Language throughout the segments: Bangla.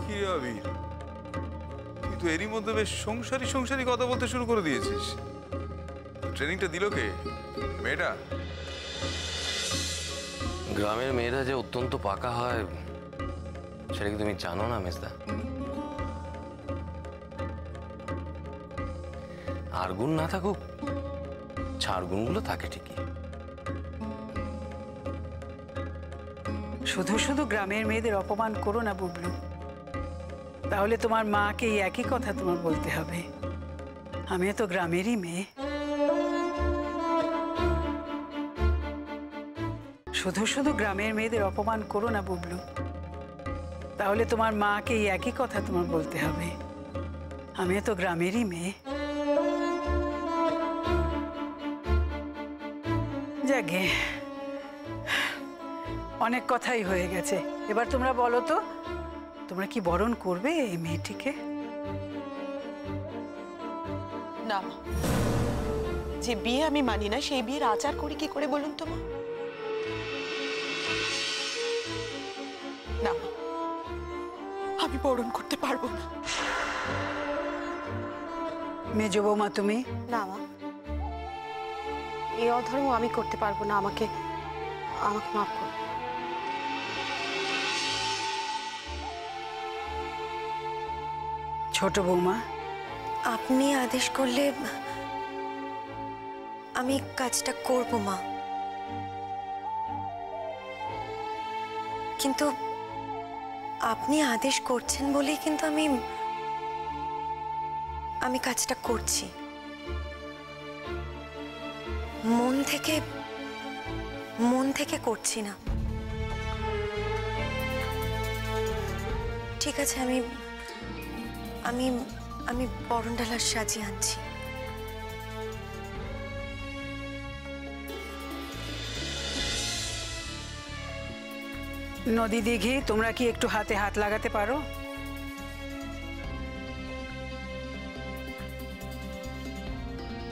কি রে আবির, তুই তো এরই মধ্যে বেশ সংসারী সংসারী কথা বলতে শুরু করে দিয়েছিস। ট্রেনিংটা দিল কে? মেয়েটা? গ্রামের মেয়েরা যে অত্যন্ত পাকা হয় সেটা কি তুমি জানো না মেজদা? আর গুণ না থাকুক, ছাড় গুণগুলো থাকে ঠিকই। শুধু শুধু গ্রামের মেয়েদের অপমান করো না বুবলু, তাহলে তোমার মাকে এই একই কথা তোমার বলতে হবে। আমিও তো গ্রামেরই মেয়ে। শুধু শুধু গ্রামের মেয়েদের অপমান করো না বুবলু, তাহলে তোমার মাকে এই একই কথা তোমার বলতে হবে। আমিও তো গ্রামেরই মেয়ে। যাকে অনেক কথাই হয়ে গেছে, এবার তোমরা বলো তো, তোমরা কি বরণ করবে এই মেয়েটিকে? না, যে বিয়ে আমি মানি না সেই বিয়ের আচার করি কি করে বলুন তো মা? না, আমি বরণ করতে পারবো না। মেজো বৌমা তুমি? না মা, এই অধর্ম আমি করতে পারবো না, আমাকে আমাকে মাফ করো। ছোট বৌমা? আপনি আদেশ করলে আমি কাজটা করব মা, কিন্তু আপনি আদেশ করছেন বলেই কিন্তু আমি কাজটা করছি। মন থেকে করছি না। ঠিক আছে, আমি আমি আমি বরণডালা সাজিয়ে আনছি। নদী দিঘি, তোমরা কি একটু হাতে হাত লাগাতে পারো?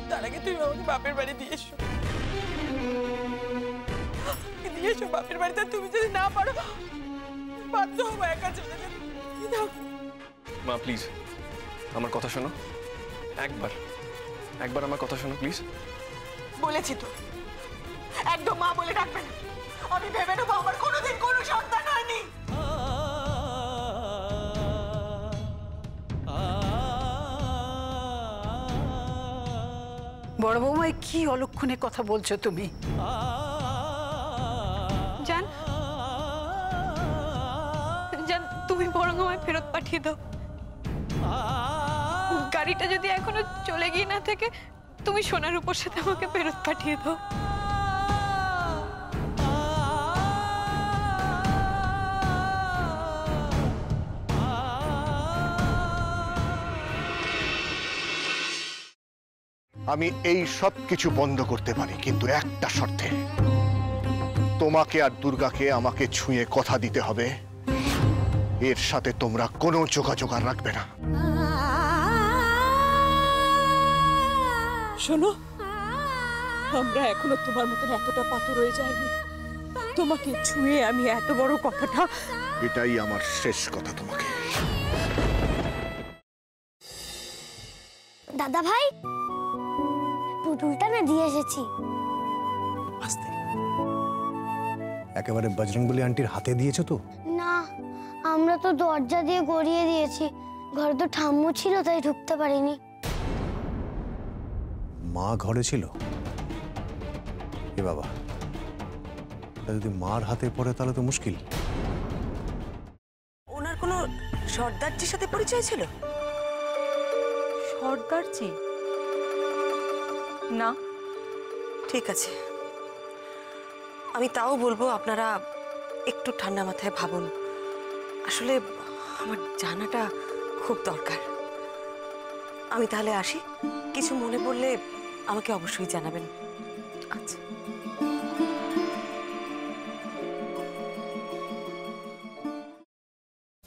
তার আগে তুমি আমাকে বাপের বাড়ি দিয়ে এসো, দিয়ে এসো বাপের বাড়িতে। তুমি যদি না পারো বাধ্য হবো একা চলে যেতে। মা প্লিজ আমার কথা শোনো, একবার আমার কথা শোনো প্লিজ। বলেছি তো, একদম মা বলে ডাকবে না। আমি ভেবে নেবো আমার কোনোদিন কোনো সন্তান হয়নি। বড় বৌমা, কি অলক্ষণে কথা বলছো তুমি? জান, তুমি বরং আমায় ফেরত পাঠিয়ে দাও। গাড়িটা যদি এখনো চলে গিয়ে না থাকে, তুমি সোনার উপর সাথে আমাকে ফেরত পাঠিয়ে দাও। আমি এই সব কিছু বন্ধ করতে পারি, কিন্তু একটা শর্তে। তোমাকে আর দুর্গাকে আমাকে ছুঁয়ে কথা দিতে হবে, এর সাথে তোমরা কোনো যোগাযোগ আর রাখবে না। শোনো, আমরা এখনো তোমার মতন এতটা পাথর হয়ে যায়নি। তোমাকে ছুঁয়ে আমি এত বড় কথাটা, এটাই আমার শেষ কথা তোমাকে। দাদা ভাই, পুতুলটা না দিয়ে এসেছি। আস্তে, একেবারে বজরংবলী আন্টির হাতে দিয়েছো তো? না, আমরা তো দরজা দিয়ে গড়িয়ে দিয়েছি। ঘরে তো ঠাম্মু ছিল, তাই ঢুকতে পারিনি। মা ঘরে ছিল? এ বাবা, যদি মার হাতে পড়ে তাহলে তো মুশকিল। ওনার কোনো সর্দারজির সাথে পরিচয় ছিল? সর্দারজি? না। ঠিক আছে, আমি তাও বলবো আপনারা একটু ঠান্ডা মাথায় ভাবুন। আসলে আমার জানাটা খুব দরকার। আমি তাহলে আসি, কিছু মনে পড়লে আমাকে অবশ্যই জানাবেন। আচ্ছা।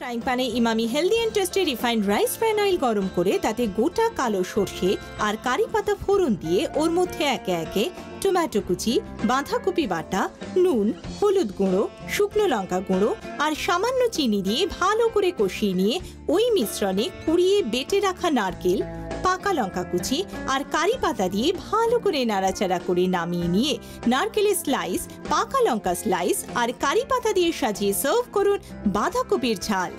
ফ্রাইং প্যানে Emami healthy and tasty refined rice bran oil গরম করে তাতে গোটা কালো সর্ষে আর কারি পাতা ফোড়ন দিয়ে ওর মধ্যে একে একে টমেটো কুচি, বাঁধাকপি বাটা, নুন, হলুদ গুঁড়ো, শুকনো লঙ্কা গুঁড়ো আর সামান্য চিনি দিয়ে ভালো করে কষিয়ে নিয়ে ওই মিশ্রণে কুড়িয়ে বেটে রাখা নারকেল, পাকা লঙ্কা কুচি আর কারি পাতা দিয়ে ভালো করে নাড়াচাড়া করে নামিয়ে নিয়ে নারকেলের স্লাইস, পাকা লঙ্কা স্লাইস আর কারি পাতা দিয়ে সাজিয়ে সার্ভ করুন বাঁধাকপির ঝাল।